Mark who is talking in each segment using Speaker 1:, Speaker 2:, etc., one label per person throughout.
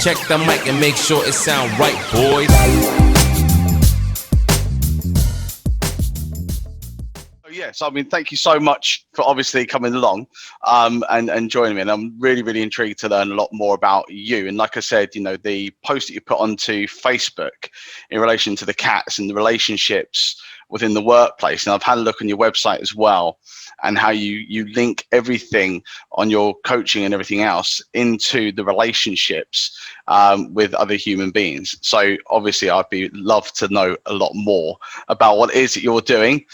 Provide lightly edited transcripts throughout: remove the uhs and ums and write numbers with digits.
Speaker 1: Check the mic and make sure it sound right, boys.
Speaker 2: Yes, I mean, thank you so much for obviously coming along and joining me. And I'm really, really intrigued to learn a lot more about you. And like I said, you know, the post that you put onto Facebook in relation to the cats and the relationships within the workplace. And I've had a look on your website as well, and how you link everything on your coaching and everything else into the relationships with other human beings. So obviously I'd love to know a lot more about what it is that you're doing,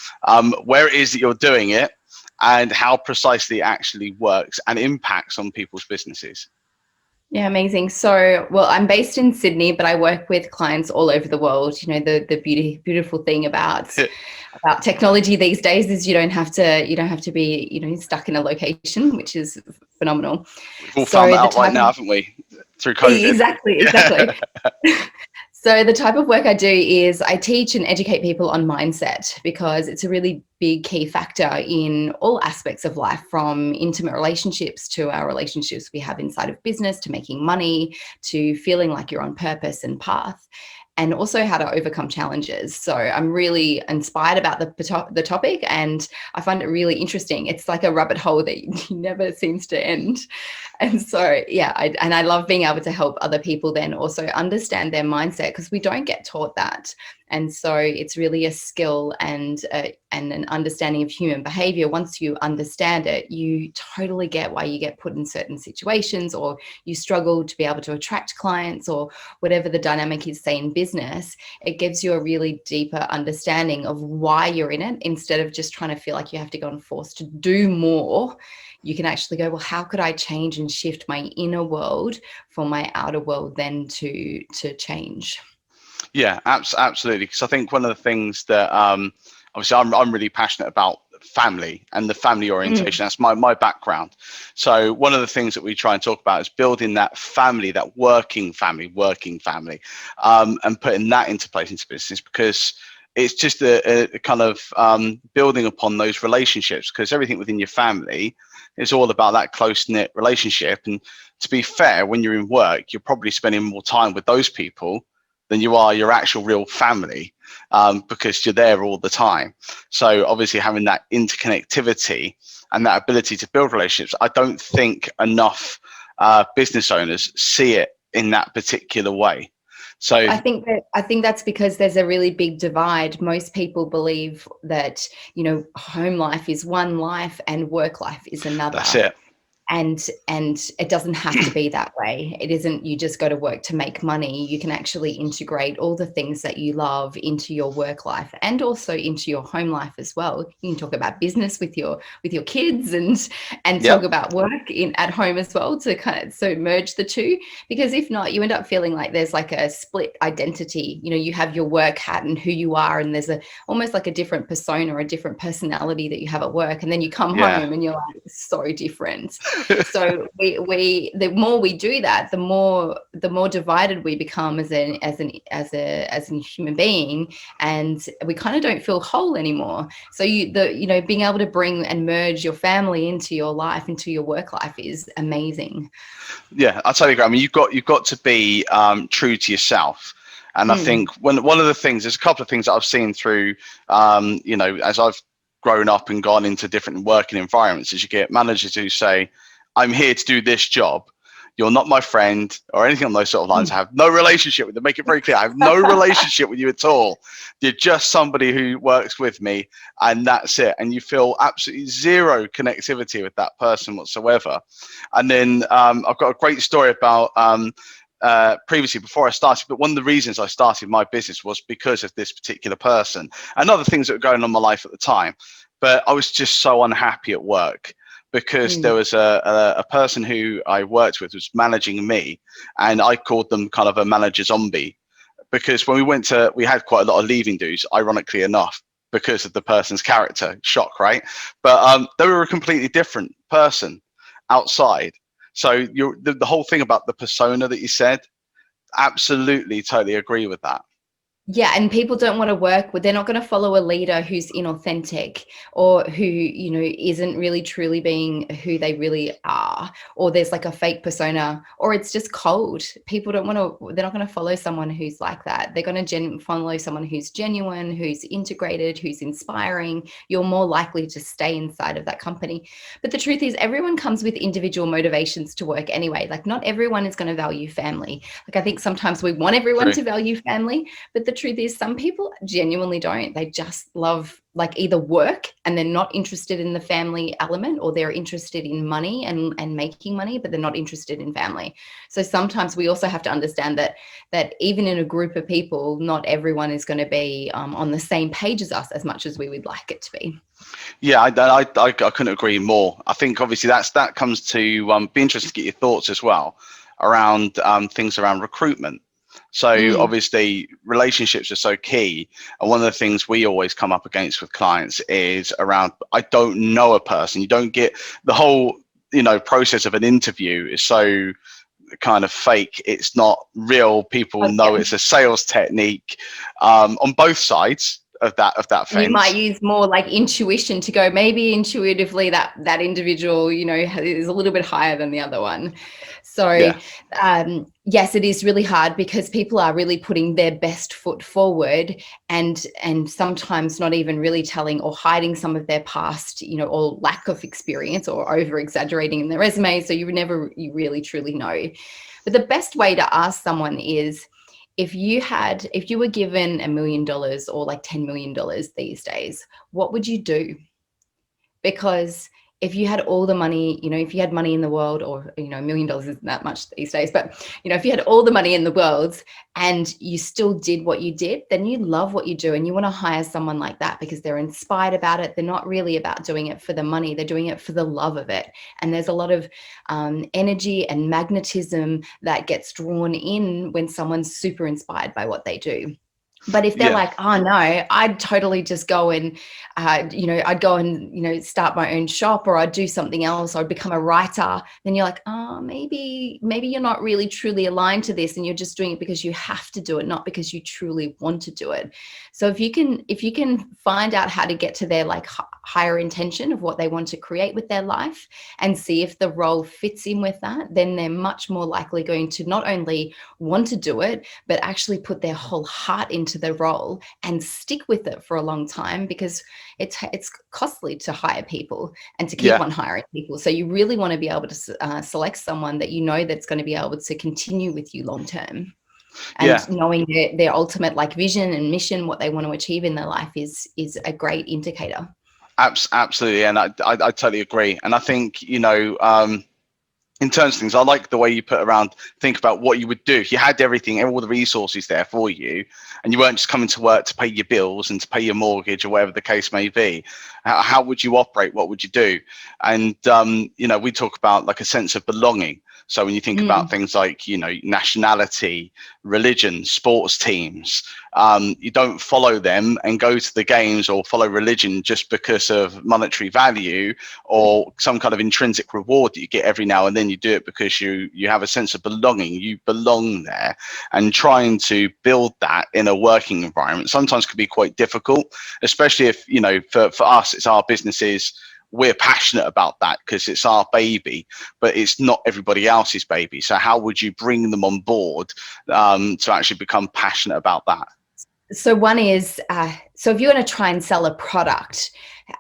Speaker 2: where it is that you're doing it, and how precisely it actually works and impacts on people's businesses.
Speaker 3: Yeah, amazing. So, well, I'm based in Sydney, but I work with clients all over the world. You know, the beautiful thing about technology these days is you don't have to be, you know, stuck in a location, which is phenomenal.
Speaker 2: We've all found that out right now, haven't we? Through COVID.
Speaker 3: Exactly. So the type of work I do is I teach and educate people on mindset, because it's a really big key factor in all aspects of life, from intimate relationships to our relationships we have inside of business, to making money, to feeling like you're on purpose and path, and also how to overcome challenges. So I'm really inspired about the topic, and I find it really interesting. It's like a rabbit hole that never seems to end. And so, yeah, I love being able to help other people then also understand their mindset, because we don't get taught that. And so it's really a skill and an understanding of human behavior. Once you understand it, you totally get why you get put in certain situations, or you struggle to be able to attract clients, or whatever the dynamic is, say, in business. It gives you a really deeper understanding of why you're in it, instead of just trying to feel like you have to go and force to do more. You can actually go, well, how could I change and shift my inner world for my outer world then to change?
Speaker 2: Yeah, absolutely. Because I think one of the things that obviously I'm really passionate about family and the family orientation. That's my background. So one of the things that we try and talk about is building that family, that working family, and putting that into place into business, because it's just a kind of building upon those relationships, because everything within your family is all about that close-knit relationship. And to be fair, when you're in work, you're probably spending more time with those people than you are your actual real family, because you're there all the time. So obviously having that interconnectivity and that ability to build relationships, I don't think enough business owners see it in that particular way. So
Speaker 3: I think that's because there's a really big divide. Most people believe that, you know, home life is one life and work life is another.
Speaker 2: That's it.
Speaker 3: And it doesn't have to be that way. It isn't you just go to work to make money. You can actually integrate all the things that you love into your work life and also into your home life as well. You can talk about business with your kids and talk about work at home as well, to kind of so merge the two. Because if not, you end up feeling like there's like a split identity. You know, you have your work hat and who you are, and there's almost like a different persona or a different personality that you have at work, and then you come home and you're like so different. So the more we do that, the more divided we become as a human being, and we kind of don't feel whole anymore. So being able to bring and merge your family into your life, into your work life, is amazing.
Speaker 2: Yeah, I totally agree. I mean, you've got to be true to yourself. And I think one of the things, there's a couple of things that I've seen through, as I've grown up and gone into different working environments, is you get managers who say, I'm here to do this job. You're not my friend or anything on those sort of lines. I have no relationship with them. Make it very clear. I have no relationship with you at all. You're just somebody who works with me, and that's it. And you feel absolutely zero connectivity with that person whatsoever. And then I've got a great story about previously, before I started, but one of the reasons I started my business was because of this particular person and other things that were going on in my life at the time. But I was just so unhappy at work, because there was a person who I worked with was managing me, and I called them kind of a manager zombie, because when we had quite a lot of leaving dues, ironically enough, because of the person's character. Shock, right? But they were a completely different person outside. So the whole thing about the persona that you said, absolutely, totally agree with that.
Speaker 3: Yeah, and people don't want to work with, they're not going to follow a leader who's inauthentic or who, isn't really truly being who they really are, or there's like a fake persona, or it's just cold. People don't want to, they're not going to follow someone who's like that. They're going to follow someone who's genuine, who's integrated, who's inspiring. You're more likely to stay inside of that company. But the truth is, everyone comes with individual motivations to work anyway. Like, not everyone is going to value family. Like, I think sometimes we want everyone to value family, but the truth is some people genuinely don't. They just love like either work and they're not interested in the family element, or they're interested in money and making money, but they're not interested in family. So sometimes we also have to understand that even in a group of people, not everyone is going to be on the same page as us as much as we would like it to be.
Speaker 2: Yeah, I couldn't agree more. I think obviously that comes to be interested to get your thoughts as well around things around recruitment. So obviously relationships are so key. And one of the things we always come up against with clients is around, I don't know a person. You don't get the whole, process of an interview is so kind of fake. It's not real. People know it's a sales technique on both sides of that fence.
Speaker 3: You might use more like intuition to go, maybe intuitively that individual, is a little bit higher than the other one. So yes, it is really hard because people are really putting their best foot forward and sometimes not even really telling or hiding some of their past, or lack of experience, or over exaggerating in their resume. So you really truly know. But the best way to ask someone is, if you were given $1 million or like $10 million these days, what would you do? Because if you had all the money, if you had money in the world, or, $1 million isn't that much these days, but, if you had all the money in the world and you still did what you did, then you love what you do and you want to hire someone like that because they're inspired about it. They're not really about doing it for the money. They're doing it for the love of it. And there's a lot of energy and magnetism that gets drawn in when someone's super inspired by what they do. But if they're like, oh no, I'd totally just go and, I'd go and, start my own shop, or I'd do something else, or I'd become a writer, then you're like, oh, maybe you're not really truly aligned to this, and you're just doing it because you have to do it, not because you truly want to do it. So if you can find out how to get to their like higher intention of what they want to create with their life and see if the role fits in with that, then they're much more likely going to not only want to do it, but actually put their whole heart into the role and stick with it for a long time, because it's costly to hire people and to keep on hiring people. So you really want to be able to select someone that that's going to be able to continue with you long term. And knowing their ultimate like vision and mission, what they want to achieve in their life is a great indicator.
Speaker 2: Absolutely, and I totally agree. And I think in terms of things, I like the way you put around, think about what you would do if you had everything, all the resources there for you, and you weren't just coming to work to pay your bills and to pay your mortgage or whatever the case may be. How would you operate? What would you do? And we talk about like a sense of belonging. So when you think about things like, nationality, religion, sports teams, you don't follow them and go to the games or follow religion just because of monetary value or some kind of intrinsic reward that you get every now and then. You do it because you have a sense of belonging. You belong there, and trying to build that in a working environment sometimes can be quite difficult, especially if, for us, it's our businesses. We're passionate about that because it's our baby, but it's not everybody else's baby. So how would you bring them on board to actually become passionate about that?
Speaker 3: So one is, so if you're going to try and sell a product,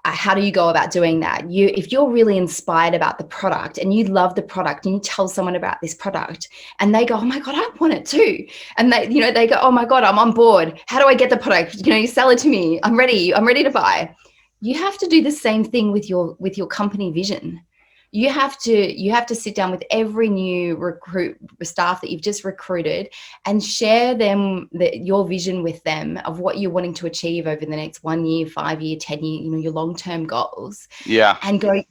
Speaker 3: how do you go about doing that? If you're really inspired about the product and you love the product and you tell someone about this product and they go, oh my God, I want it too. And they go, oh my God, I'm on board. How do I get the product? You sell it to me. I'm ready to buy. You have to do the same thing with your company vision. You have to sit down with every new staff that you've just recruited and share your vision with them of what you're wanting to achieve over the next 1 year, 5 year, 10 year, your long-term goals.
Speaker 2: Yeah.
Speaker 3: And go,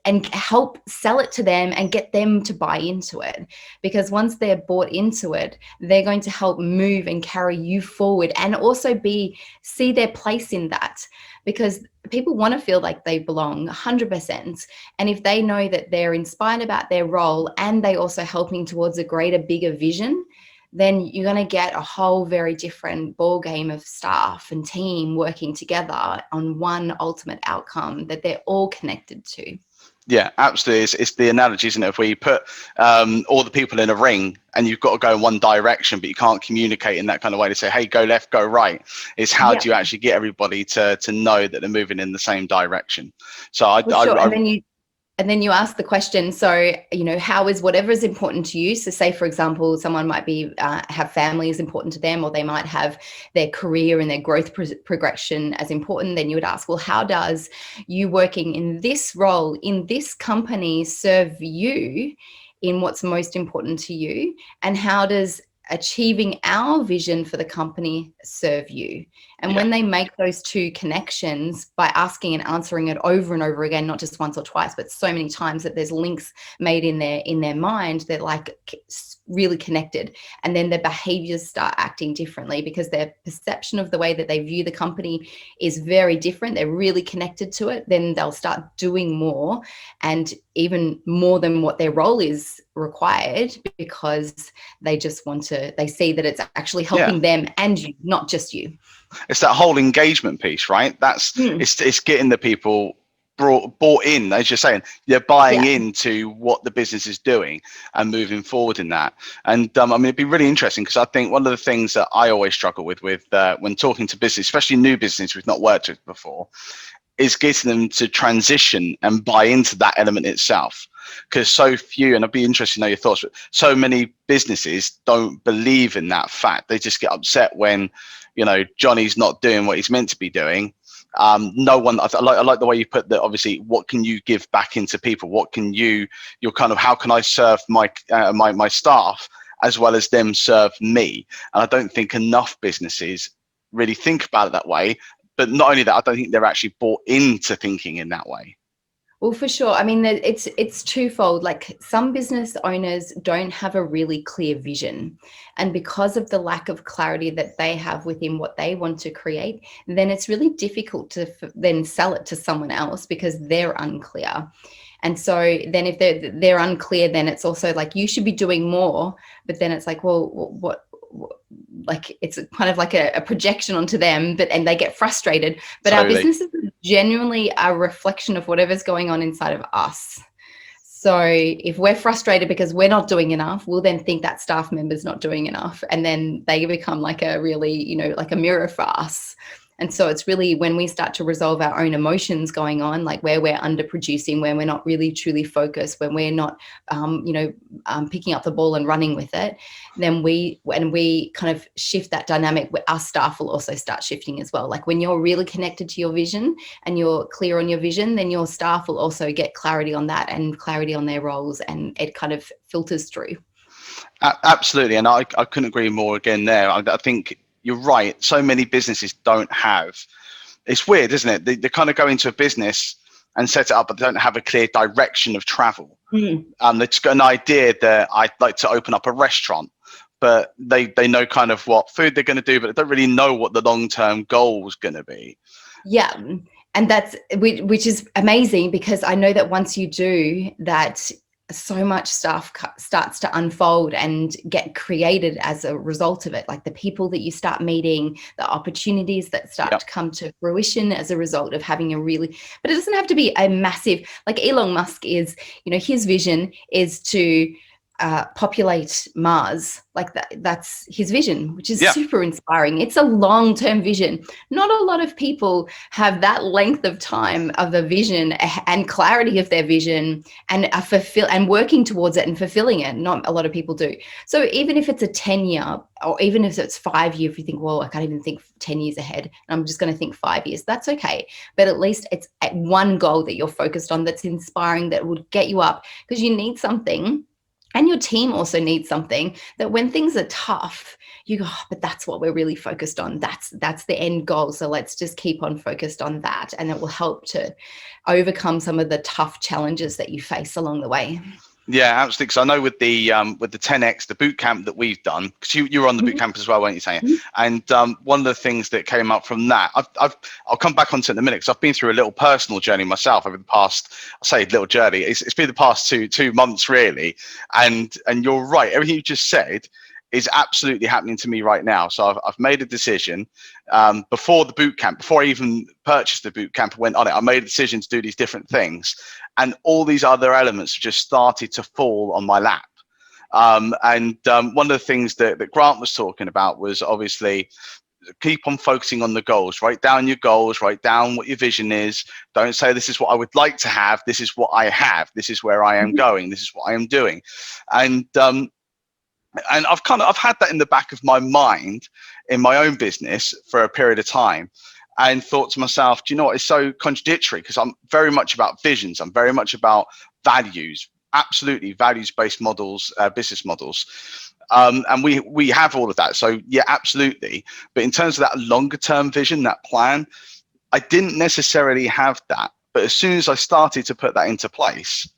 Speaker 3: and help sell it to them and get them to buy into it. Because once they're bought into it, they're going to help move and carry you forward and also see their place in that. Because people want to feel like they belong 100%. And if they know that they're inspired about their role and they also helping towards a greater, bigger vision, then you're going to get a whole very different ball game of staff and team working together on one ultimate outcome that they're all connected to.
Speaker 2: Yeah, absolutely. It's the analogy, isn't it? If we put all the people in a ring and you've got to go in one direction, but you can't communicate in that kind of way to say, hey, go left, go right. It's how do you actually get everybody to know that they're moving in the same direction? So
Speaker 3: and then you ask the question, so, you know, how is whatever is important to you? So say, for example, someone might be have family is important to them, or they might have their career and their growth progression as important. Then you would ask, well, how does you working in this role in this company serve you in what's most important to you? And how does achieving our vision for the company serve you? And when they make those two connections by asking and answering it over and over again, not just once or twice, but so many times that there's links made in their mind, they're like really connected. And then their behaviors start acting differently because their perception of the way that they view the company is very different. They're really connected to it. Then they'll start doing more, and even more than what their role is required, because they just they see that it's actually helping them and you, not just you.
Speaker 2: It's that whole engagement piece, right? That's it's getting the people bought in, as you're saying. They're buying into what the business is doing and moving forward in that. And I mean, it'd be really interesting, because I think one of the things that I always struggle with when talking to business, especially new business we've not worked with before, is getting them to transition and buy into that element itself. Because so few, and I'd be interested to know your thoughts, but so many businesses don't believe in that fact. They just get upset when, you know, Johnny's not doing what he's meant to be doing. No one, I like the way you put that. Obviously, what can you give back into people? What can you're kind of, how can I serve my staff as well as them serve me? And I don't think enough businesses really think about it that way. But not only that, I don't think they're actually bought into thinking in that way.
Speaker 3: Well, for sure. I mean, it's twofold. Like, some business owners don't have a really clear vision. And because of the lack of clarity that they have within what they want to create, then it's really difficult to then sell it to someone else because they're unclear. And so then if they're unclear, then it's also like, you should be doing more. But then it's like, well, what like, it's kind of like a projection onto them, and they get frustrated. But totally. Our businesses are genuinely a reflection of whatever's going on inside of us. So if we're frustrated because we're not doing enough, we'll then think that staff member's not doing enough. And then they become like a really, you know, like a mirror for us. And so it's really when we start to resolve our own emotions going on, like where we're underproducing, where we're not really truly focused, when we're not, picking up the ball and running with it, then when we kind of shift that dynamic, our staff will also start shifting as well. Like, when you're really connected to your vision and you're clear on your vision, then your staff will also get clarity on that and clarity on their roles, and it kind of filters through.
Speaker 2: Absolutely. And I couldn't agree more again there. I think you're right. So many businesses don't have, it's weird, isn't it? They kind of go into a business and set it up, but they don't have a clear direction of travel. They've just got an idea that I'd like to open up a restaurant, but they know kind of what food they're going to do, but they don't really know what the long-term goal is going to be.
Speaker 3: Yeah. And that's, which is amazing, because I know that once you do that, so much stuff starts to unfold and get created as a result of it. Like the people that you start meeting, the opportunities that start to come to fruition as a result of having a really, but it doesn't have to be a massive, like Elon Musk is, you know, his vision is to populate Mars. Like that's his vision, which is super inspiring. It's a long-term vision. Not a lot of people have that length of time of a vision and clarity of their vision and working towards it and fulfilling it. Not a lot of people do. So even if it's a 10-year, or even if it's 5-year, if you think, well, I can't even think 10 years ahead, and I'm just going to think 5 years, that's okay. But at least it's at one goal that you're focused on, that's inspiring, that would get you up, because you need something. And your team also needs something that when things are tough, you go, oh, but that's what we're really focused on. That's the end goal. So let's just keep on focused on that. And it will help to overcome some of the tough challenges that you face along the way.
Speaker 2: Yeah, absolutely. Because I know with the 10X, the boot camp that we've done, because you were on the boot camp as well, weren't you, Tanya? And one of the things that came up from that, I'll come back onto it in a minute, because I've been through a little personal journey myself over the past, I say little journey, it's been the past two months really. And you're right, everything you just said is absolutely happening to me right now. So I've made a decision before the boot camp, before I even purchased the boot camp and went on it. I made a decision to do these different things, and all these other elements just started to fall on my lap. One of the things that Grant was talking about was obviously keep on focusing on the goals. Write down your goals, write down what your vision is. Don't say this is what I would like to have. This is what I have. This is where I am going. This is what I am doing. And I've had that in the back of my mind in my own business for a period of time, and thought to myself, do you know what? It's so contradictory, because I'm very much about visions. I'm very much about values, absolutely values-based models, business models. And we have all of that. So yeah, absolutely. But in terms of that longer term vision, that plan, I didn't necessarily have that. But as soon as I started to put that into place,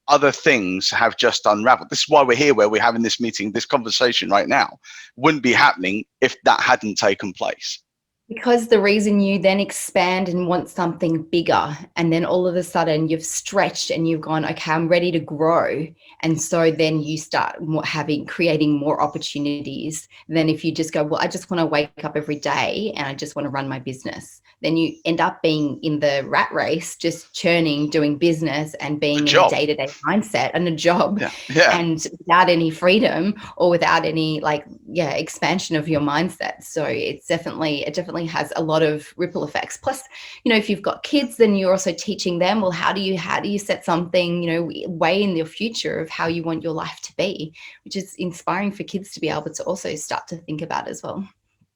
Speaker 2: other things have just unraveled. This is why we're here, where we're having this meeting, this conversation right now. Wouldn't be happening if that hadn't taken place.
Speaker 3: Because the reason you then expand and want something bigger, and then all of a sudden you've stretched and you've gone, okay, I'm ready to grow. And so then you start creating more opportunities than if you just go, well, I just want to wake up every day and I just want to run my business. Then you end up being in the rat race, just churning, doing business and being in a day-to-day mindset and a job, and without any freedom or without any expansion of your mindset. So it definitely has a lot of ripple effects. Plus, if you've got kids, then you're also teaching them, well, how do you set something, way in your future of how you want your life to be, which is inspiring for kids to be able to also start to think about as well.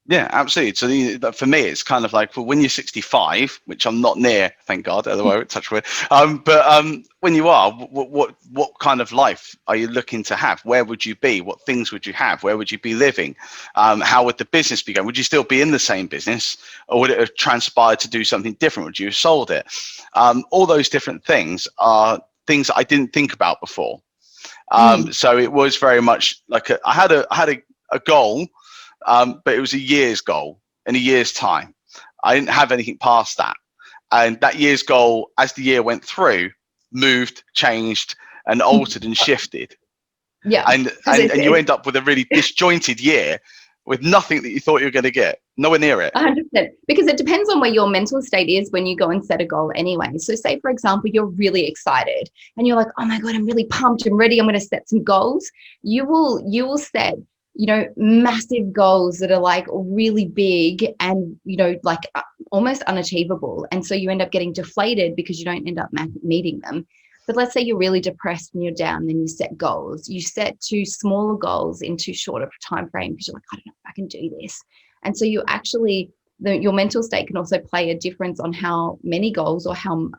Speaker 2: Yeah, absolutely. So for me, it's kind of like, well, when you're 65, which I'm not near, thank God, otherwise touch wood. But when you are, what kind of life are you looking to have? Where would you be? What things would you have? Where would you be living? How would the business be going? Would you still be in the same business, or would it have transpired to do something different? Would you have sold it? All those different things are things that I didn't think about before. So it was very much like I had a goal. But it was a year's goal in a year's time. I didn't have anything past that. And that year's goal, as the year went through, moved, changed, and altered and shifted.
Speaker 3: Yeah.
Speaker 2: And you end up with a really disjointed year with nothing that you thought you were going to get. Nowhere near it.
Speaker 3: 100%. Because it depends on where your mental state is when you go and set a goal anyway. So say, for example, you're really excited and you're like, oh my God, I'm really pumped. I'm ready. I'm going to set some goals. You will set massive goals that are like really big and, almost unachievable. And so you end up getting deflated because you don't end up meeting them. But let's say you're really depressed and you're down, then you set goals. You set two smaller goals in too short of a time frame because you're like, I don't know if I can do this. And so you actually, your mental state can also play a difference on how many goals or how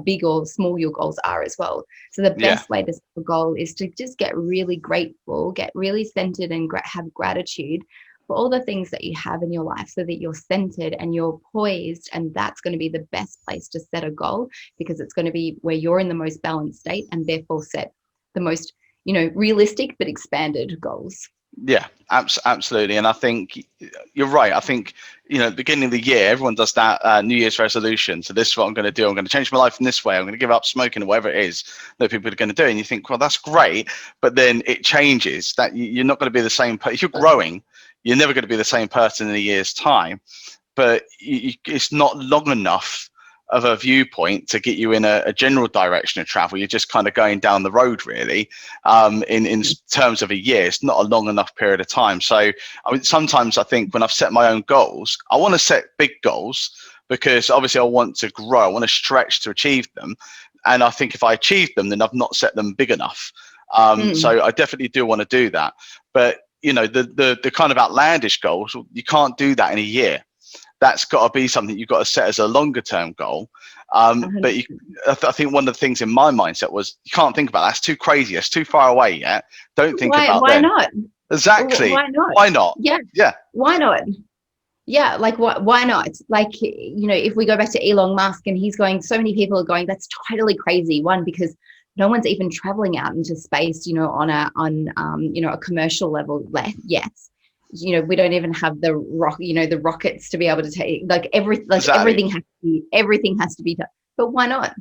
Speaker 3: big or small your goals are as well. So the best way to set a goal is to just get really grateful, get really centered and have gratitude for all the things that you have in your life, so that you're centered and you're poised. And that's going to be the best place to set a goal, because it's going to be where you're in the most balanced state and therefore set the most, realistic but expanded goals.
Speaker 2: Yeah, absolutely. And I think you're right. I think, at the beginning of the year, everyone does that New Year's resolution. So this is what I'm going to do. I'm going to change my life in this way. I'm going to give up smoking or whatever it is that people are going to do. And you think, well, that's great. But then it changes. That you're not going to be the same. If you're growing, you're never going to be the same person in a year's time. But it's not long enough of a viewpoint to get you in a general direction of travel. You're just kind of going down the road, really. In terms of a year, it's not a long enough period of time. So sometimes I think when I've set my own goals, I want to set big goals, because obviously I want to grow, I want to stretch to achieve them. And I think if I achieve them, then I've not set them big enough. So I definitely do want to do that. But the kind of outlandish goals, you can't do that in a year. That's got to be something you've got to set as a longer term goal. But I think one of the things in my mindset was, you can't think about that. That's too crazy. It's too far away yet. Don't think about that.
Speaker 3: Why not?
Speaker 2: Exactly.
Speaker 3: Why not?
Speaker 2: Why not?
Speaker 3: Yeah. Why not? Yeah. Why not? If we go back to Elon Musk and he's going, so many people are going, that's totally crazy. One, because no one's even traveling out into space, on a commercial level yet. We don't even have the rockets to be able to take, everything has to be done. But why not?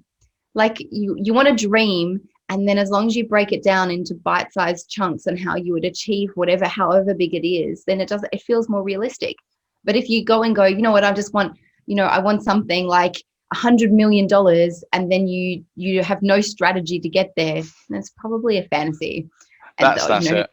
Speaker 3: You want to dream And then as long as you break it down into bite-sized chunks and how you would achieve whatever, however big it is, then it feels more realistic. But if you go and go, you know what, I just want, I want something like $100 million, and then you have no strategy to get there, that's probably a fantasy. And
Speaker 2: That's it.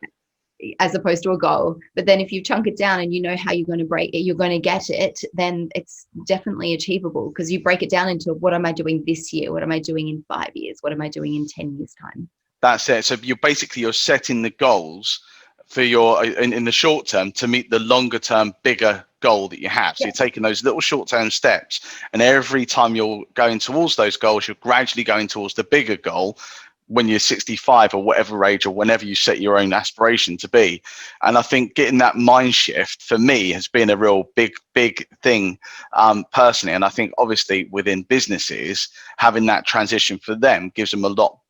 Speaker 3: as opposed to a goal. But then if you chunk it down and you know how you're going to break it, you're going to get it, then it's definitely achievable, because you break it down into, what am I doing this year? What am I doing in 5 years? What am I doing in 10 years time?
Speaker 2: That's it. So you're setting the goals for your in the short term to meet the longer term bigger goal that you have. So you're taking those little short term steps, and every time you're going towards those goals, you're gradually going towards the bigger goal when you're 65 or whatever age, or whenever you set your own aspiration to be. And I think getting that mind shift for me has been a real big thing personally. And I think obviously within businesses, having that transition for them gives them a lot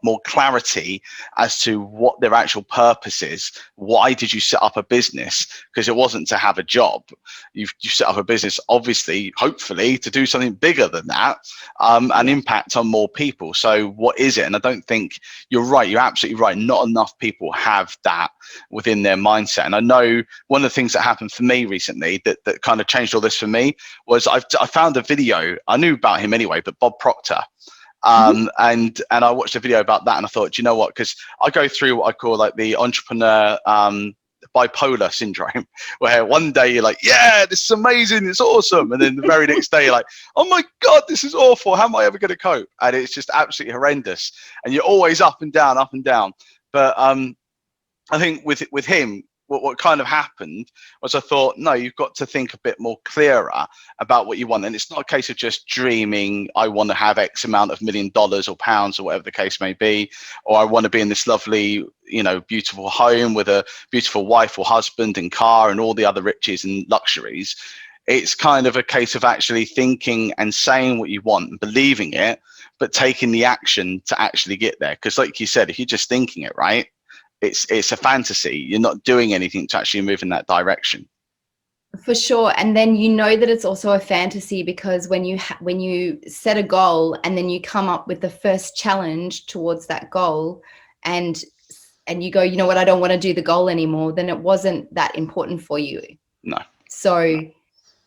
Speaker 2: more clarity as to what their actual purpose is. Why did you set up a business? Because it wasn't to have a job. You set up a business, obviously, hopefully, to do something bigger than that, and impact on more people. So what is it? And I don't think you're right. You're absolutely right. Not enough people have that within their mindset. And I know one of the things that happened for me recently that kind of changed all this for me was I found a video. I knew about him anyway, but Bob Proctor. And I watched a video about that, and I thought, you know what, because I go through what I call like the entrepreneur bipolar syndrome, where one day you're like, yeah, this is amazing, it's awesome, and then the very next day you're like, oh my god, this is awful, how am I ever going to cope? And it's just absolutely horrendous, and you're always up and down. But I think with him, what kind of happened was I thought, no, you've got to think a bit more clearer about what you want. And it's not a case of just dreaming, I want to have X amount of $1 million or pounds or whatever the case may be, or I want to be in this lovely, beautiful home with a beautiful wife or husband and car and all the other riches and luxuries. It's kind of a case of actually thinking and saying what you want and believing it, but taking the action to actually get there. Because like you said, if you're just thinking it, right, it's a fantasy. You're not doing anything to actually move in that direction.
Speaker 3: For sure. And then that it's also a fantasy, because when you set a goal and then you come up with the first challenge towards that goal, and you go, you know what, I don't want to do the goal anymore, then it wasn't that important for you.
Speaker 2: No.
Speaker 3: So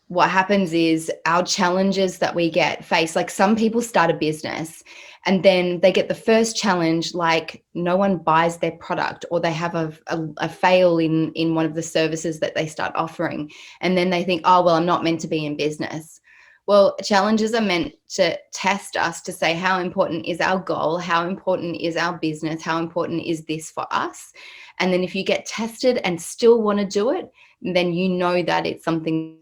Speaker 3: what happens is our challenges that we face, like some people start a business and then they get the first challenge, like no one buys their product, or they have a fail in one of the services that they start offering. And then they think, oh, well, I'm not meant to be in business. Well, challenges are meant to test us to say, how important is our goal? How important is our business? How important is this for us? And then if you get tested and still want to do it, then you know that it's something.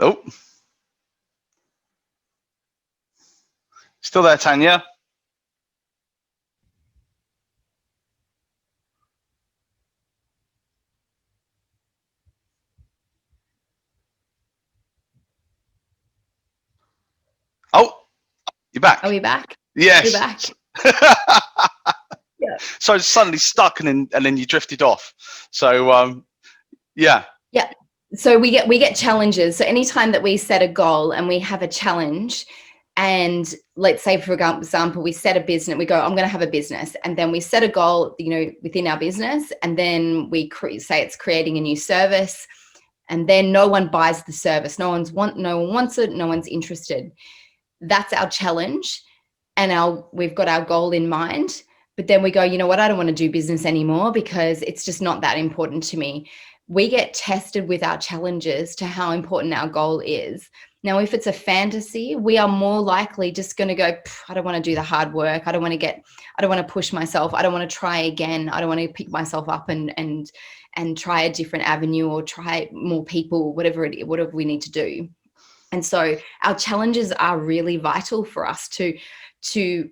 Speaker 2: Oh, still there, Tanya? Oh, you're back.
Speaker 3: Are we back?
Speaker 2: Yes.
Speaker 3: You're back.
Speaker 2: Yeah. So it's suddenly stuck, and then you drifted off. So yeah.
Speaker 3: Yeah. So we get challenges. So anytime that we set a goal and we have a challenge, and let's say, for example, we set a business, we go, I'm going to have a business. And then we set a goal, within our business. And then we say it's creating a new service. And then no one buys the service. No one wants it. No one's interested. That's our challenge. And we've got our goal in mind. But then we go, you know what, I don't want to do business anymore because it's just not that important to me. We get tested with our challenges to how important our goal is. Now, if it's a fantasy, we are more likely just going to go, I don't want to do the hard work. I don't want to push myself. I don't want to try again. I don't want to pick myself up and try a different avenue or try more people, whatever we need to do. And so our challenges are really vital for us to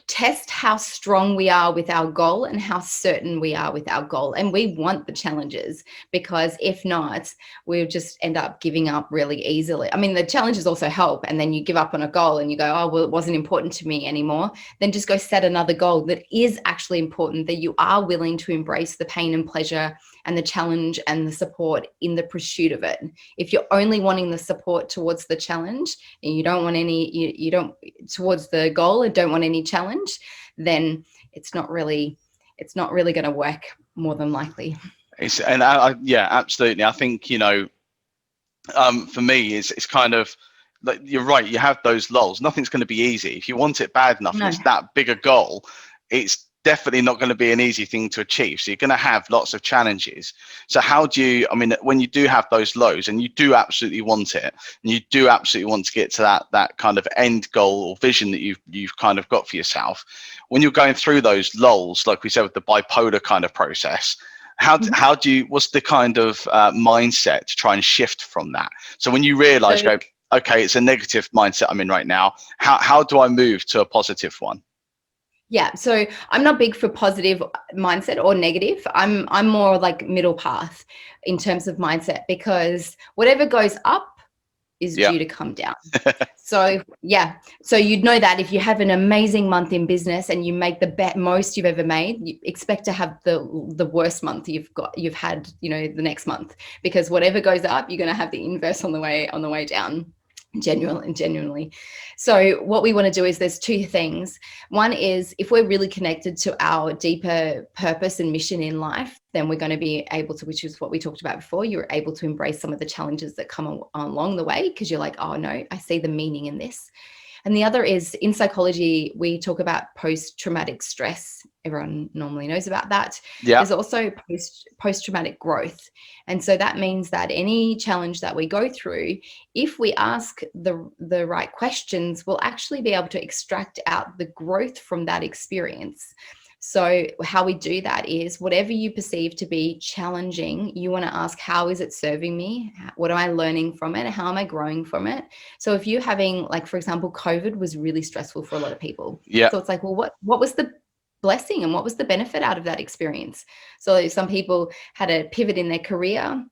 Speaker 3: test how strong we are with our goal and how certain we are with our goal. And we want the challenges, because if not, we'll just end up giving up really easily. I mean, the challenges also help. And then you give up on a goal and you go, oh, well, it wasn't important to me anymore. Then just go set another goal that is actually important, that you are willing to embrace the pain and pleasure and the challenge and the support in the pursuit of it. If you're only wanting the support towards the challenge and you don't want any, you don't towards the goal and don't want any challenge, then it's not really going to work, more than likely.
Speaker 2: Yeah, absolutely. I think, for me, it's kind of like, you're right. You have those lulls. Nothing's going to be easy. If you want it bad enough, and it's that bigger goal, it's definitely not going to be an easy thing to achieve. So you're going to have lots of challenges. So how do you, when you do have those lows and you do absolutely want it, and you do absolutely want to get to that kind of end goal or vision that you've kind of got for yourself, when you're going through those lulls, like we said with the bipolar kind of process, how do you, what's the kind of mindset to try and shift from that? So when you realize, okay, it's a negative mindset I'm in right now, how do I move to a positive one?
Speaker 3: Yeah, so I'm not big for positive mindset or negative. I'm more like middle path in terms of mindset, because whatever goes up is due to come down. So so you'd know that if you have an amazing month in business and you make the most you've ever made, you expect to have the worst month you've had, the next month, because whatever goes up, you're going to have the inverse on the way down. Genuinely. So what we want to do is, there's two things. One is, if we're really connected to our deeper purpose and mission in life, then we're going to be able to, which is what we talked about before, you're able to embrace some of the challenges that come along the way, because you're like, oh no, I see the meaning in this. And the other is, in psychology, we talk about post-traumatic stress. Everyone normally knows about that.
Speaker 2: Yeah.
Speaker 3: There's also post-traumatic growth. And so that means that any challenge that we go through, if we ask the right questions, we'll actually be able to extract out the growth from that experience. So how we do that is, whatever you perceive to be challenging, you want to ask, how is it serving me? What am I learning from it? How am I growing from it? So if you're having, like, for example, COVID was really stressful for a lot of people.
Speaker 2: Yeah.
Speaker 3: So it's like, well, what was the blessing and what was the benefit out of that experience? So some people had a pivot in their career.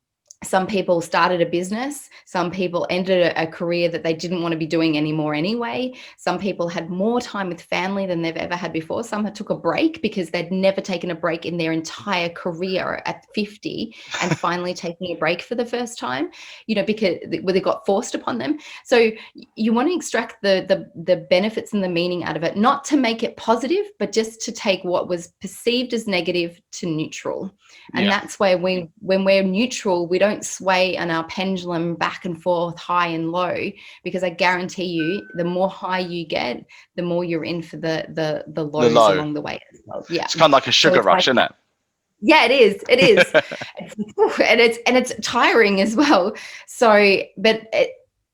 Speaker 3: Some people started a business. Some people ended a career that they didn't want to be doing anymore anyway. Some people had more time with family than they've ever had before. Some had took a break because they'd never taken a break in their entire career at 50, and finally taking a break for the first time, because they got forced upon them. So you want to extract the benefits and the meaning out of it, not to make it positive, but just to take what was perceived as negative to neutral. And that's where when we're neutral, we don't sway on our pendulum back and forth, high and low, because I guarantee you, the more high you get, the more you're in for the lows along the way as well. Yeah,
Speaker 2: it's kind of like a sugar rush, isn't it?
Speaker 3: Yeah, it is. and it's tiring as well. So, but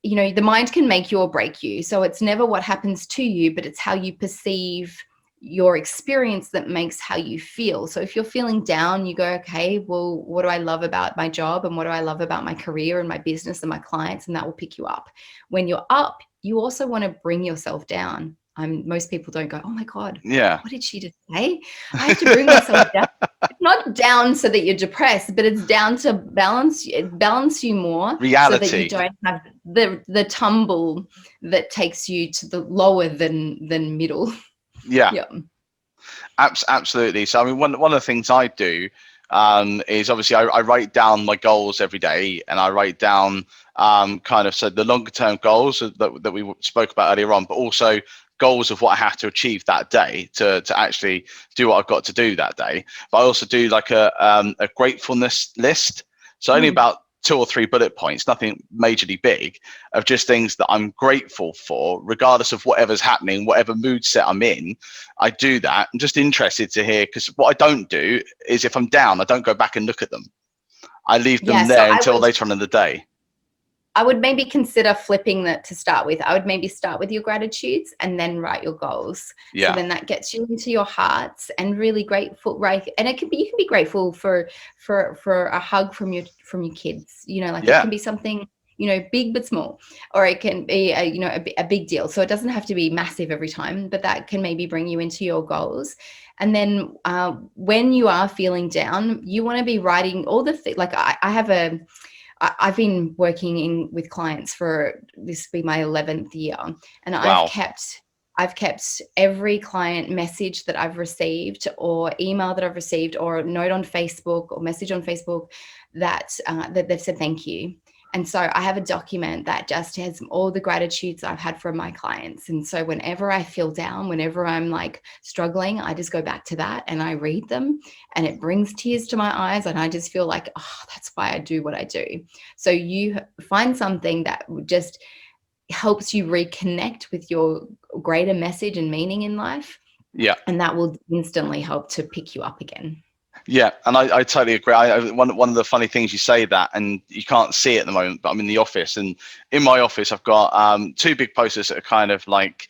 Speaker 3: the mind can make you or break you. So it's never what happens to you, but it's how you perceive your experience that makes how you feel. So if you're feeling down, you go, okay, well, what do I love about my job, and what do I love about my career and my business and my clients? And that will pick you up. When you're up, you also want to bring yourself down. Most people don't go, oh my God, what did she just say? I have to bring myself down. It's not down so that you're depressed, but it's down to balance you more.
Speaker 2: Reality.
Speaker 3: So that you don't have the tumble that takes you to the lower than middle.
Speaker 2: Yeah. Absolutely. So one of the things I do is, obviously I write down my goals every day, and I write down so the longer term goals that we spoke about earlier on, but also goals of what I have to achieve that day to actually do what I've got to do that day. But I also do like a gratefulness list. So only about 2 or 3 bullet points, nothing majorly big, of just things that I'm grateful for, regardless of whatever's happening, whatever mood set I'm in. I do that. I'm just interested to hear, because what I don't do is, if I'm down, I don't go back and look at them. I leave them there until later on in the day.
Speaker 3: I would maybe consider flipping that to start with. I would maybe start with your gratitudes and then write your goals.
Speaker 2: Yeah.
Speaker 3: So then that gets you into your hearts and really grateful, right? And you can be grateful for a hug from your kids. It can be something, big but small, or it can be a big deal. So it doesn't have to be massive every time, but that can maybe bring you into your goals. And then when you are feeling down, you want to be writing all the things. Like I've been working with clients for, this will be my 11th year, and I've kept I've kept every client message that I've received or email that I've received or note on Facebook or message on Facebook that they've said thank you. And so I have a document that just has all the gratitudes I've had from my clients. And so whenever I feel down, whenever I'm like struggling, I just go back to that and I read them, and it brings tears to my eyes. And I just feel like, oh, that's why I do what I do. So you find something that just helps you reconnect with your greater message and meaning in life.
Speaker 2: Yeah.
Speaker 3: And that will instantly help to pick you up again.
Speaker 2: Yeah, and I totally agree. One of the funny things you say that, and you can't see it at the moment, but I'm in the office, and in my office I've got two big posters that are kind of like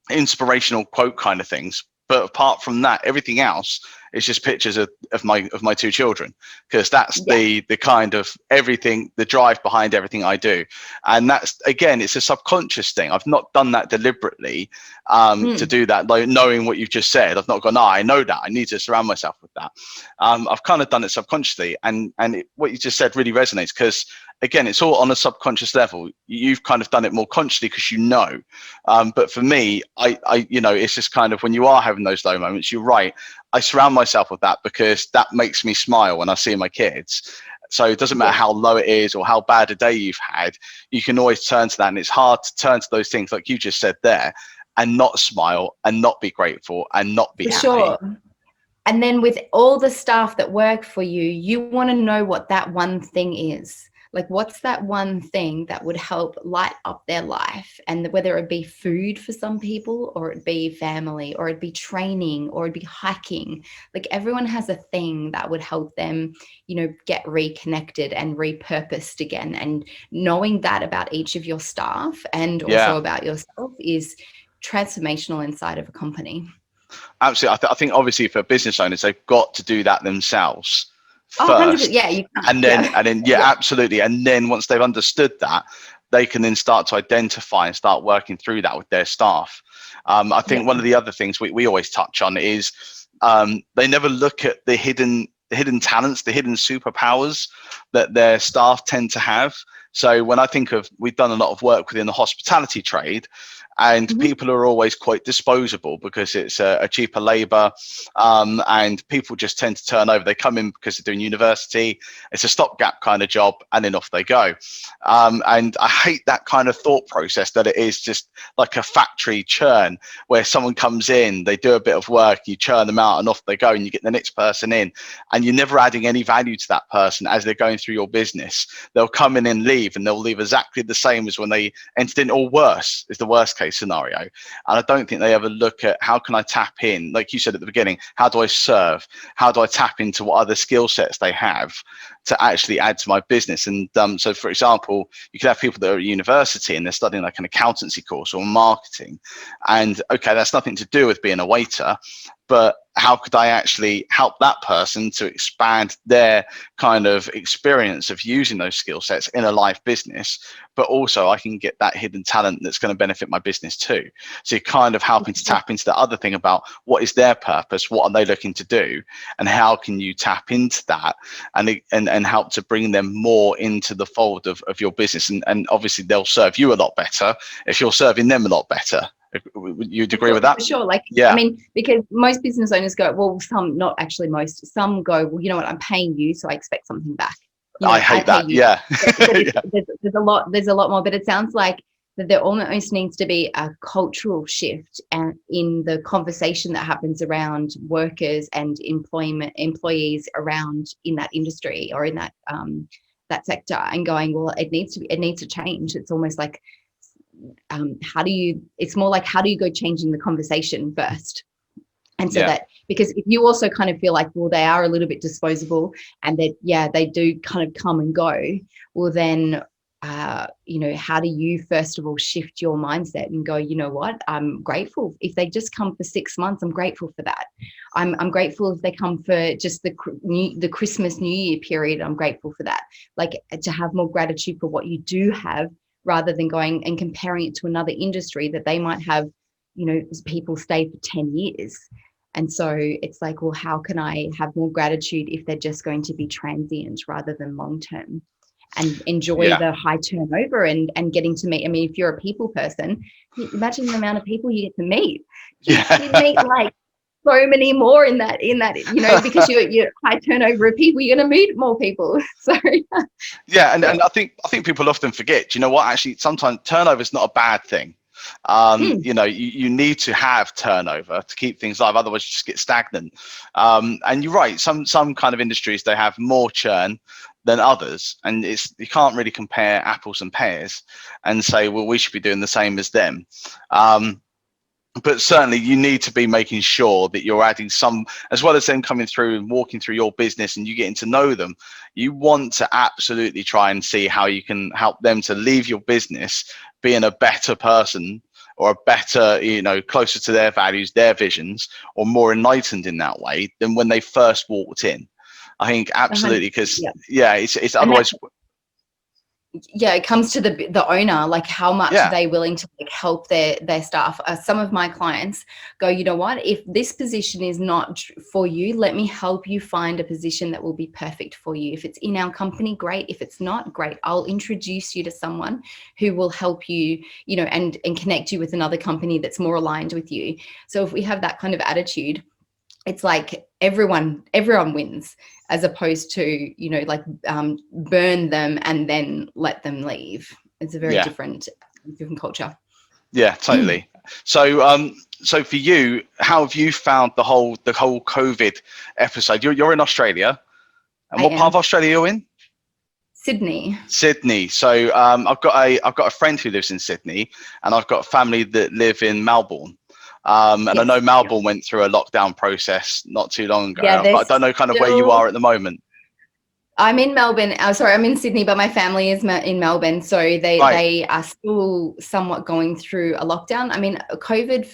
Speaker 2: inspirational quote kind of things. But apart from that, everything else is just pictures of my two children, because that's the kind of everything, the drive behind everything I do. And that's, again, it's a subconscious thing. I've not done that deliberately to do that, like knowing what you've just said. I've not gone, I know that I need to surround myself with that. I've kind of done it subconsciously, and what you just said really resonates, because again, it's all on a subconscious level. You've kind of done it more consciously because you know. But for me, I it's just kind of, when you are having those low moments, you're right. I surround myself with that because that makes me smile when I see my kids. So it doesn't matter how low it is or how bad a day you've had, you can always turn to that. And it's hard to turn to those things, like you just said there, and not smile and not be grateful and not be happy.
Speaker 3: Sure. And then with all the staff that work for you, you want to know what that one thing is. Like, what's that one thing that would help light up their life? And whether it be food for some people, or it be family, or it be training, or it be hiking, like everyone has a thing that would help them, get reconnected and repurposed again. And knowing that about each of your staff and also about yourself is transformational inside of a company.
Speaker 2: Absolutely. I think obviously for business owners, they've got to do that themselves
Speaker 3: first. 100%.
Speaker 2: Yeah,
Speaker 3: you can.
Speaker 2: And then, absolutely. And then once they've understood that, they can then start to identify and start working through that with their staff. I think one of the other things we always touch on is they never look at the hidden talents, the hidden superpowers that their staff tend to have. So when I think of, we've done a lot of work within the hospitality trade, and people are always quite disposable because it's a cheaper labor, and people just tend to turn over. They come in because they're doing university, it's a stopgap kind of job, and then off they go. And I hate that kind of thought process, that it is just like a factory churn where someone comes in, they do a bit of work, you churn them out and off they go, and you get the next person in, and you're never adding any value to that person as they're going through your business. They'll come in and leave, and they'll leave exactly the same as when they entered in, or worse, is the worst case scenario. And I don't think they ever look at, how can I tap in, like you said at the beginning, how do I serve, how do I tap into what other skill sets they have to actually add to my business. And so for example, you could have people that are at university and they're studying like an accountancy course or marketing, and okay, that's nothing to do with being a waiter, but how could I actually help that person to expand their kind of experience of using those skill sets in a live business, but also I can get that hidden talent that's going to benefit my business too. So you're kind of helping to tap into the other thing about what is their purpose, what are they looking to do, and how can you tap into that and help to bring them more into the fold of your business. And obviously they'll serve you a lot better if you're serving them a lot better. Would you agree with that?
Speaker 3: For sure. I mean, because most business owners go, well, some, not actually most, some go, well, you know what, I'm paying you, so I expect something back.
Speaker 2: I hate that. Yeah.
Speaker 3: There's a lot more, but it sounds like that there almost needs to be a cultural shift and in the conversation that happens around workers and employees around in that industry or in that that sector, and going, well, it needs to change. It's almost like, it's more like, how do you go changing the conversation first? And so that, because if you also kind of feel like, well, they are a little bit disposable and that, they do kind of come and go, well, then, how do you first of all shift your mindset and go, you know what, I'm grateful if they just come for 6 months. I'm grateful for that. I'm grateful if they come for just the Christmas New Year period. I'm grateful for that. Like, to have more gratitude for what you do have, rather than going and comparing it to another industry that they might have, people stay for 10 years. And so it's like, well, how can I have more gratitude if they're just going to be transient rather than long term? and enjoy the high turnover and getting to meet. I mean, if you're a people person, imagine the amount of people you get to meet. You meet like so many more in that, because you're high turnover of people, you're going to meet more people. So
Speaker 2: and I think people often forget, you know what, actually sometimes turnover is not a bad thing. You need to have turnover to keep things alive, otherwise you just get stagnant. And you're right, some kind of industries, they have more churn than others, and you can't really compare apples and pears and say, well, we should be doing the same as them. But certainly you need to be making sure that you're adding some, as well as them coming through and walking through your business and you getting to know them. You want to absolutely try and see how you can help them to leave your business being a better person, or a better, closer to their values, their visions, or more enlightened in that way than when they first walked in. I think absolutely, because it's otherwise.
Speaker 3: It comes to the owner, like how much are they willing to help their staff. Some of my clients go, you know what, if this position is not for you, let me help you find a position that will be perfect for you. If it's in our company, great. If it's not, great. I'll introduce you to someone who will help you, and connect you with another company that's more aligned with you. So if we have that kind of attitude, it's like everyone wins, as opposed to, burn them and then let them leave. It's a very different culture.
Speaker 2: Yeah, totally. So for you, how have you found the whole COVID episode? You're in Australia, and what part of Australia are you in?
Speaker 3: Sydney.
Speaker 2: So I've got a friend who lives in Sydney, and I've got family that live in Melbourne. And I know Melbourne went through a lockdown process not too long ago, but I don't know kind of where you are at the moment.
Speaker 3: I'm in Melbourne. I'm in Sydney, but my family is in Melbourne. So they are still somewhat going through a lockdown. I mean, COVID,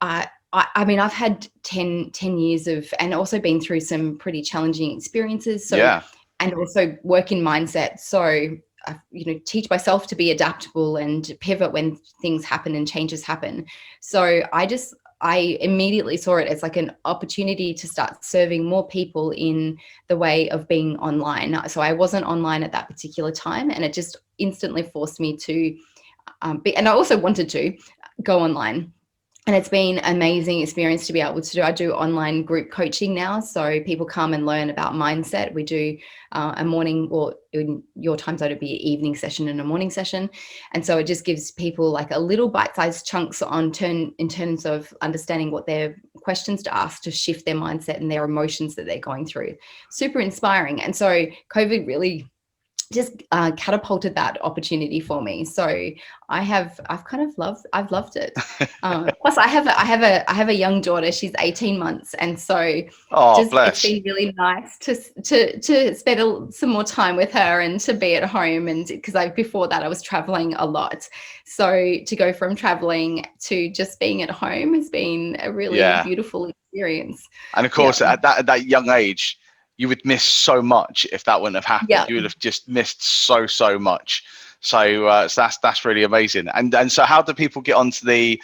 Speaker 3: I've had 10 years of, and also been through some pretty challenging experiences. So, and also work in mindset. So, teach myself to be adaptable and pivot when things happen and changes happen. So I immediately saw it as like an opportunity to start serving more people in the way of being online. So I wasn't online at that particular time, and it just instantly forced me to and I also wanted to go online. And it's been an amazing experience to be able to do. I do online group coaching now. So people come and learn about mindset. We do a morning, or in your time zone, it'd be an evening session and a morning session. And so it just gives people like a little bite-sized chunks in terms of understanding what their questions to ask to shift their mindset and their emotions that they're going through. Super inspiring. And so COVID really just catapulted that opportunity for me. So I've loved it. Plus I have a young daughter. She's 18 months. And so it's been really nice to spend some more time with her and to be at home. And because before that I was traveling a lot. So to go from traveling to just being at home has been a really beautiful experience.
Speaker 2: And of course, at that young age, you would miss so much if that wouldn't have happened. You would have just missed so much. So that's really amazing. And so how do people get onto the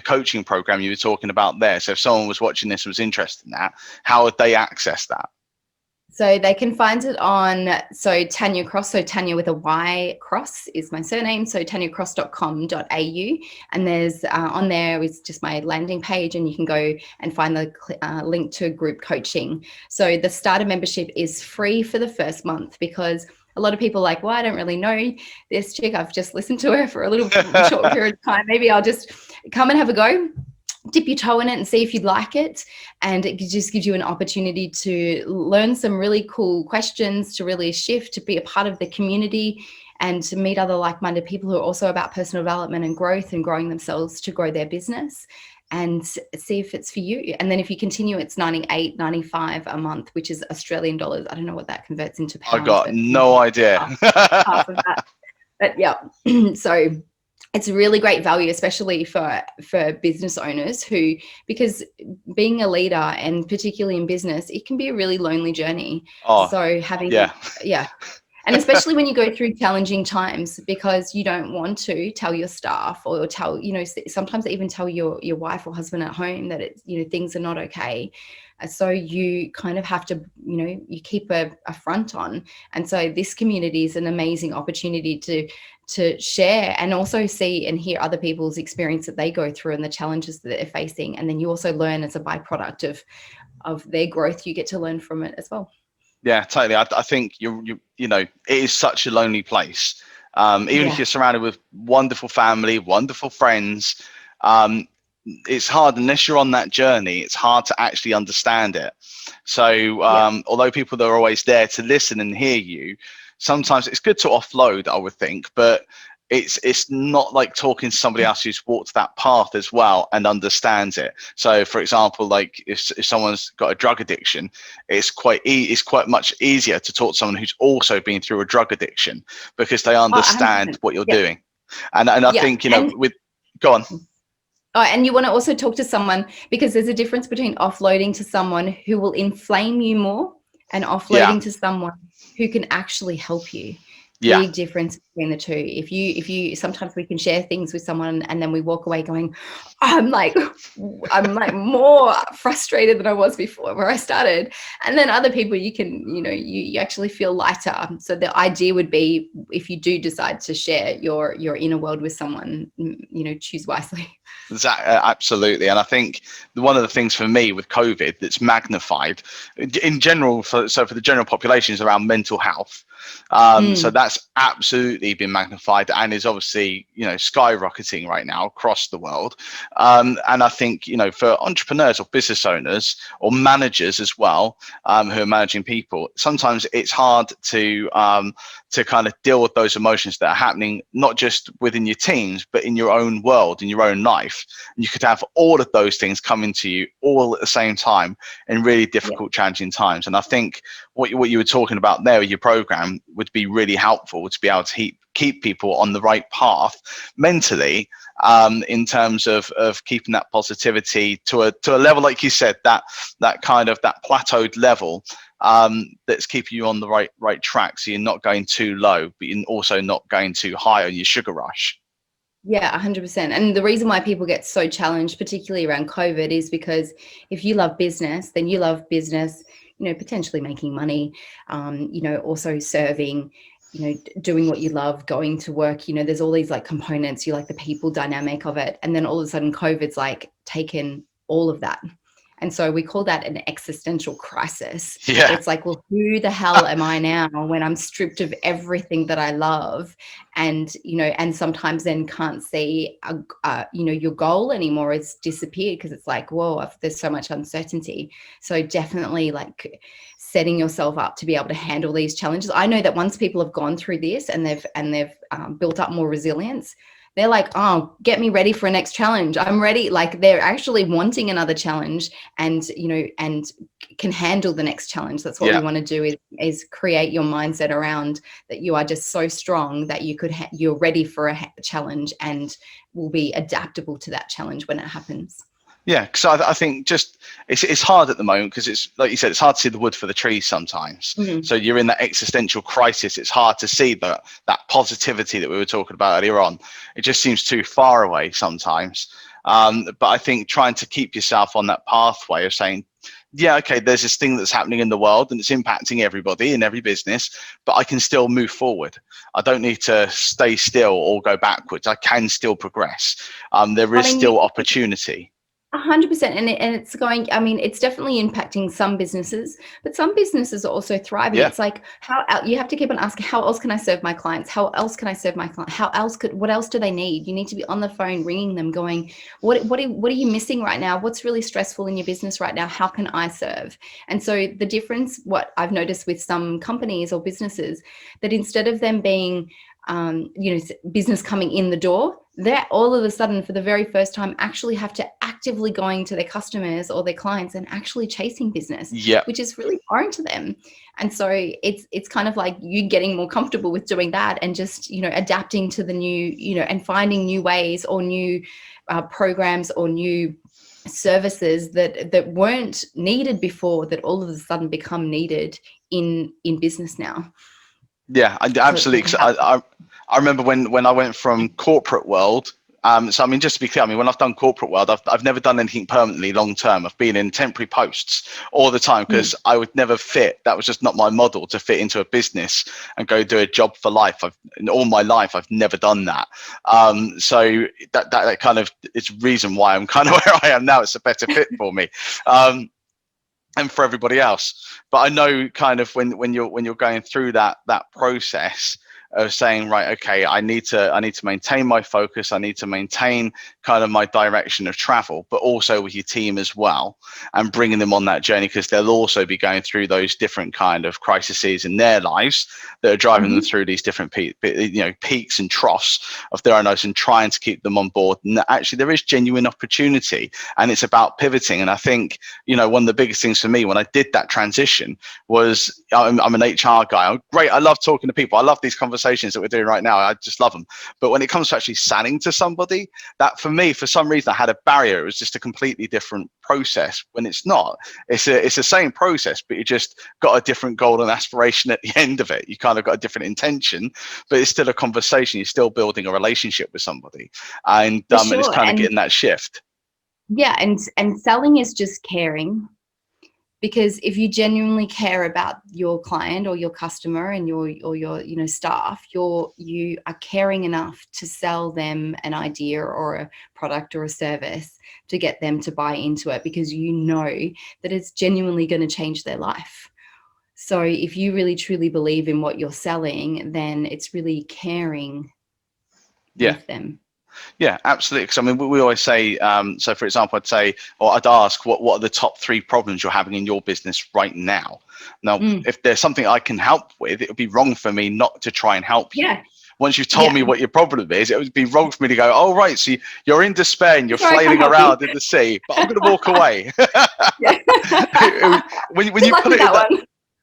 Speaker 2: coaching program you were talking about there? So if someone was watching this and was interested in that, how would they access that?
Speaker 3: So they can find it on, Tanya Cross, so Tanya with a Y, Cross is my surname, so tanyacross.com.au, and there's on there is just my landing page, and you can go and find the link to group coaching. So the starter membership is free for the first month, because a lot of people are like, well, I don't really know this chick. I've just listened to her for a little short period of time. Maybe I'll just come and have a go. Dip your toe in it and see if you'd like it. And it just gives you an opportunity to learn some really cool questions, to really shift, to be a part of the community, and to meet other like-minded people who are also about personal development and growth and growing themselves to grow their business, and see if it's for you. And then if you continue, it's $98.95 a month, which is Australian dollars. I don't know what that converts into pounds.
Speaker 2: I got no idea.
Speaker 3: Half of that. But yeah, so it's a really great value, especially for business owners because being a leader, and particularly in business, it can be a really lonely journey. So having, And especially when you go through challenging times, because you don't want to tell your staff or tell, sometimes even tell your wife or husband at home that it's, things are not okay. So you kind of have to, you keep a front on. And so this community is an amazing opportunity to share and also see and hear other people's experience that they go through and the challenges that they're facing. And then you also learn as a byproduct of their growth, you get to learn from it as well.
Speaker 2: Yeah, totally. I think it is such a lonely place. Even if you're surrounded with wonderful family, wonderful friends, it's hard unless you're on that journey. It's hard to actually understand it. So although people that are always there to listen and hear you, sometimes it's good to offload, I would think, but it's not like talking to somebody else who's walked that path as well and understands it. So for example, like if someone's got a drug addiction, it's quite much easier to talk to someone who's also been through a drug addiction, because they understand what you're doing. And I think, go on.
Speaker 3: Oh, and you want to also talk to someone, because there's a difference between offloading to someone who will inflame you more and offloading to someone who can actually help you. Big difference between the two. If you sometimes we can share things with someone and then we walk away going, I'm like more frustrated than I was before where I started. And then other people you can, you actually feel lighter. So the idea would be, if you do decide to share your inner world with someone, choose wisely.
Speaker 2: Absolutely. And I think one of the things for me with COVID that's magnified in general, for the general population, is around mental health. So that's absolutely been magnified and is obviously, skyrocketing right now across the world. And I think, for entrepreneurs or business owners or managers as well, who are managing people, sometimes it's hard to kind of deal with those emotions that are happening, not just within your teams, but in your own world, in your own life. And you could have all of those things come into you all at the same time in really difficult, challenging times. And I think what you were talking about there with your program would be really helpful to be able to keep people on the right path mentally, in terms of keeping that positivity to a level, like you said, that kind of that plateaued level, that's keeping you on the right track, so you're not going too low, but you're also not going too high on your sugar rush.
Speaker 3: Yeah, 100%. And the reason why people get so challenged, particularly around COVID, is because if you love business, then you love business, potentially making money, also serving, doing what you love, going to work, there's all these like components, you like the people dynamic of it. And then all of a sudden COVID's like taken all of that. And so we call that an existential crisis.
Speaker 2: Yeah.
Speaker 3: It's like, well, who the hell am I now when I'm stripped of everything that I love? And, and sometimes then can't see, your goal anymore. It's disappeared because it's like, whoa, there's so much uncertainty. So definitely like setting yourself up to be able to handle these challenges. I know that once people have gone through this and they've built up more resilience, they're like, oh, get me ready for a next challenge. I'm ready. Like they're actually wanting another challenge and, and can handle the next challenge. That's what we want to do is create your mindset around that you are just so strong that you're ready for a challenge and will be adaptable to that challenge when it happens.
Speaker 2: Yeah, because I think just it's hard at the moment because it's like you said, it's hard to see the wood for the trees sometimes. So you're in that existential crisis. It's hard to see that positivity that we were talking about earlier on. It just seems too far away sometimes. But I think trying to keep yourself on that pathway of saying, yeah, okay, there's this thing that's happening in the world and it's impacting everybody in every business, but I can still move forward. I don't need to stay still or go backwards. I can still progress. There is still opportunity.
Speaker 3: 100%. And it's going, it's definitely impacting some businesses, but some businesses are also thriving. It's like, you have to keep on asking, how else can I serve my clients? How else can I serve my client? What else do they need? You need to be on the phone ringing them going, what are you missing right now? What's really stressful in your business right now? How can I serve? And so the difference, what I've noticed with some companies or businesses, that instead of them being, business coming in the door, they're all of a sudden for the very first time actually have to actively going to their customers or their clients and actually chasing business, which is really foreign to them. And so it's kind of like you getting more comfortable with doing that and just, adapting to the new, and finding new ways or new programs or new services that weren't needed before that all of a sudden become needed in business now.
Speaker 2: Yeah,
Speaker 3: So it
Speaker 2: absolutely.
Speaker 3: can
Speaker 2: 'Cause
Speaker 3: help.
Speaker 2: I remember when I went from corporate world. So I mean, just to be clear, I mean, when I've done corporate world, I've never done anything permanently long term. I've been in temporary posts all the time because I would never fit. That was just not my model to fit into a business and go do a job for life. In all my life, I've never done that. So that kind of is reason why I'm kind of where I am now. It's a better fit for me. And for everybody else. But I know kind of when you're going through that process of saying, right, okay, I need to maintain my focus, I need to maintain kind of my direction of travel, but also with your team as well, and bringing them on that journey, because they'll also be going through those different kind of crises in their lives that are driving them through these different peaks and troughs of their own lives, and trying to keep them on board. And actually there is genuine opportunity, and it's about pivoting. And I think, one of the biggest things for me when I did that transition was, I'm an HR guy. Great. I love talking to people. I love these conversations that we're doing right now. I just love them. But when it comes to actually selling to somebody, that for me, for some reason, I had a barrier. It was just a completely different process, when it's not. It's the same process, but you just got a different goal and aspiration at the end of it. You kind of got a different intention, but it's still a conversation. You're still building a relationship with somebody. And
Speaker 3: For
Speaker 2: and it's
Speaker 3: sure.
Speaker 2: kind of getting that shift.
Speaker 3: Yeah, and selling is just caring. Because if you genuinely care about your client or your customer and your staff, you are caring enough to sell them an idea or a product or a service to get them to buy into it, because you know that it's genuinely going to change their life. So if you really truly believe in what you're selling, then it's really caring with them.
Speaker 2: Yeah, absolutely. Because I mean, we always say, so for example, I'd ask, what are the top 3 problems you're having in your business right now? Now, if there's something I can help with, it would be wrong for me not to try and help you. Once you've told me what your problem is, it would be wrong for me to go, oh, right, so you're in despair and you're flailing around in the sea, but I'm going to walk away. when you put it in that,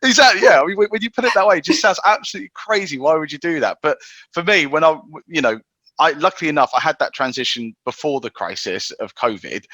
Speaker 2: exactly, yeah. I mean, when you put it that way, it just sounds absolutely crazy. Why would you do that? But for me, when I luckily enough, I had that transition before the crisis of COVID.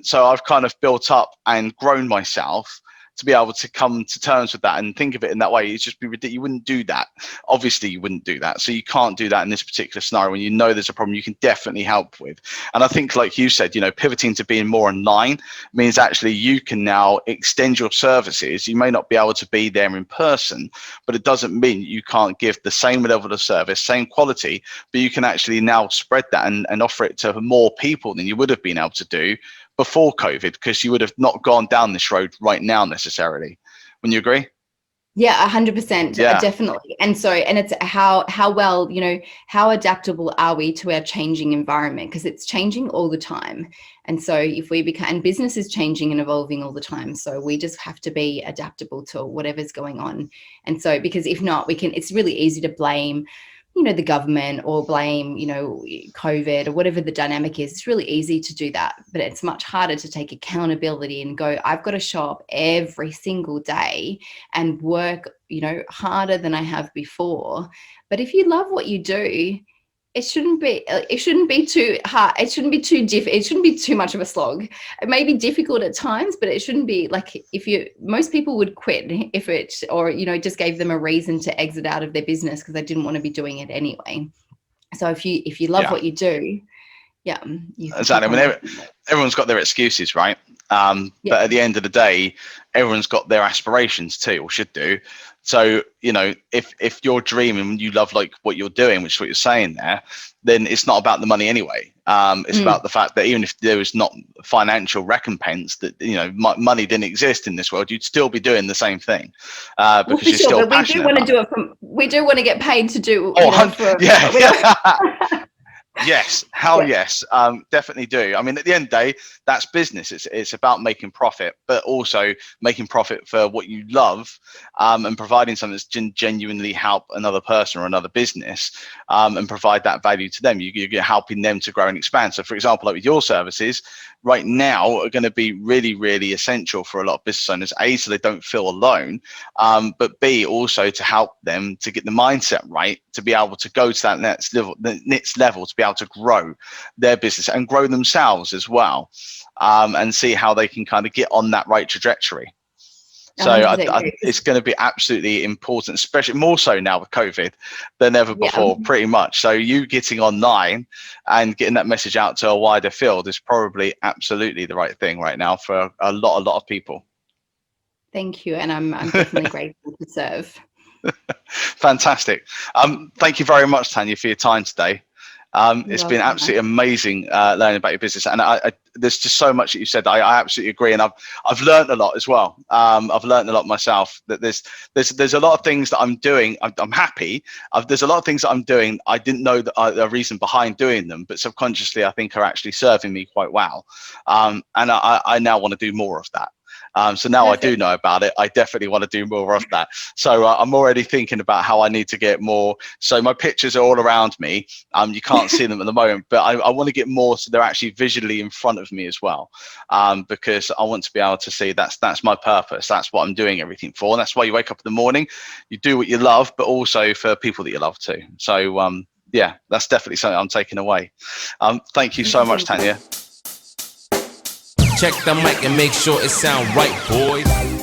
Speaker 2: So I've kind of built up and grown myself to be able to come to terms with that and think of it in that way. It's just be ridiculous. You wouldn't do that. Obviously, you wouldn't do that. So you can't do that in this particular scenario when you know there's a problem you can definitely help with. And I think, like you said, pivoting to being more online means actually you can now extend your services. You may not be able to be there in person, but it doesn't mean you can't give the same level of service, same quality, but you can actually now spread that and offer it to more people than you would have been able to do before COVID, because you would have not gone down this road right now necessarily. Wouldn't you agree?
Speaker 3: Yeah, 100%.
Speaker 2: Yeah.
Speaker 3: Definitely. And it's how well, how adaptable are we to our changing environment? Because it's changing all the time. And so if we and business is changing and evolving all the time. So we just have to be adaptable to whatever's going on. And so, because if not, it's really easy to blame, the government, or blame, COVID, or whatever the dynamic is. It's really easy to do that, but it's much harder to take accountability and go, I've got to show up every single day and work, harder than I have before. But if you love what you do, it shouldn't be too hard. It shouldn't be too it shouldn't be too much of a slog. It may be difficult at times, but it shouldn't be like, most people would quit if it, or, just gave them a reason to exit out of their business because they didn't want to be doing it anyway. So if you love what you do,
Speaker 2: exactly. I mean, everyone's got their excuses, right? But at the end of the day, everyone's got their aspirations too, or should do. So, if you're dreaming, you love like what you're doing, which is what you're saying there, then it's not about the money anyway. It's about the fact that even if there was not financial recompense, that, money didn't exist in this world, you'd still be doing the same thing, because you're still passionate.
Speaker 3: We do want to get paid to do.
Speaker 2: Yes, yes, definitely do. I mean, at the end of the day, that's business. It's about making profit, but also making profit for what you love, and providing something that's genuinely help another person or another business, and provide that value to them. You're helping them to grow and expand. So, for example, like with your services, right now are going to be really, really essential for a lot of business owners. A, so they don't feel alone, but B, also to help them to get the mindset right, to be able to go to that next level, to be able to grow their business and grow themselves as well, and see how they can kind of get on that right trajectory. So
Speaker 3: 100% agree.
Speaker 2: it's going to be absolutely important, especially more so now with COVID than ever before, pretty much. So you getting online and getting that message out to a wider field is probably absolutely the right thing right now for a lot of people.
Speaker 3: Thank you, and I'm definitely grateful to serve.
Speaker 2: Fantastic. Thank you very much, Tanya, for your time today. It's been absolutely amazing learning about your business, and there's just so much that you said. I absolutely agree, and I've learned a lot as well. I've learned a lot myself. That there's a lot of things that I'm doing. I'm happy. There's a lot of things that I'm doing. I didn't know the reason behind doing them, but subconsciously I think are actually serving me quite well. And I now want to do more of that. So now Perfect. I do know about it. I definitely want to do more of that. So I'm already thinking about how I need to get more. So my pictures are all around me. You can't see them at the moment, but I want to get more so they're actually visually in front of me as well, because I want to be able to see that's my purpose. That's what I'm doing everything for. And that's why you wake up in the morning, you do what you love, but also for people that you love too. So yeah, that's definitely something I'm taking away. Thank you so much, Tanya.
Speaker 1: Check the mic and make sure it sound right, boys.